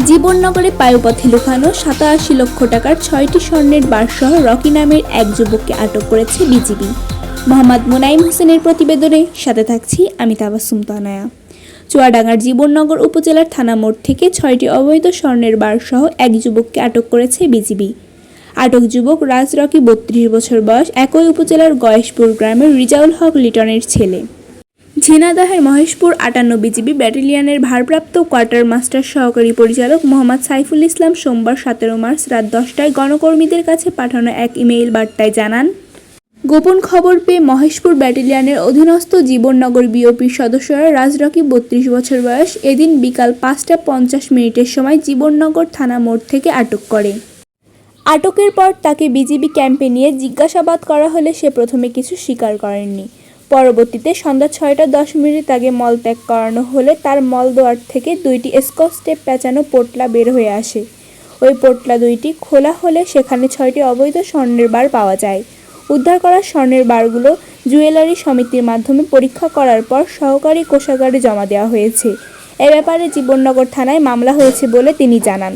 জীবননগরে পায়ুপথে লুকানো ৮৭ লক্ষ টাকার ৬টি স্বর্ণের বারসহ রকি নামের এক যুবককে আটক করেছে বিজিবি। মোহাম্মদ মুনাইম হোসেনের প্রতিবেদনে সাথে থাকছি আমি তাবাসসুম তনয়া। চুয়াডাঙ্গার জীবননগর উপজেলার থানা মোড় থেকে ৬টি অবৈধ স্বর্ণের বারসহ এক যুবককে আটক করেছে বিজিবি। আটক যুবক রাজ রকি ৩২ বছর বয়স, একই উপজেলার গয়েশপুর গ্রামের রিজাউল হক লিটনের ছেলে। ঝিনাইদহের মহেশপুর ৫৮ বিজিবি ব্যাটালিয়নের ভারপ্রাপ্ত কোয়ার্টার মাস্টার সহকারী পরিচালক মোহাম্মদ সাইফুল ইসলাম সোমবার ১৭ মার্চ রাত ১০টায় গণকর্মীদের কাছে পাঠানো এক ইমেইল বার্তায় জানান, গোপন খবর পেয়ে মহেশপুর ব্যাটালিয়নের অধীনস্থ জীবননগর বিওপির সদস্যরা রাজ রকি ৩২ বছর বয়স এদিন বিকাল ৫টা ৫০ মিনিটের সময় জীবননগর থানা মোড় থেকে আটক করে। আটকের পর তাকে বিজিবি ক্যাম্পে নিয়ে জিজ্ঞাসাবাদ করা হলে সে প্রথমে কিছু স্বীকার করেননি। পরবর্তীতে সন্ধ্যা ৬টা ১০ মিনিট তাকে মলত্যাগ করানো হলে তার মলদ্বার থেকে ২টি স্কচ টেপ পেঁচানো পোটলা বের হয়ে আসে। ওই পোটলা ২টি খোলা হলে সেখানে ৬টি অবৈধ স্বর্ণের বার পাওয়া যায়। উদ্ধার করা স্বর্ণের বারগুলো জুয়েলারি সমিতির মাধ্যমে পরীক্ষা করার পর সহকারী কোষাগারে জমা দেওয়া হয়েছে। এ ব্যাপারে জীবননগর থানায় মামলা হয়েছে বলে তিনি জানান।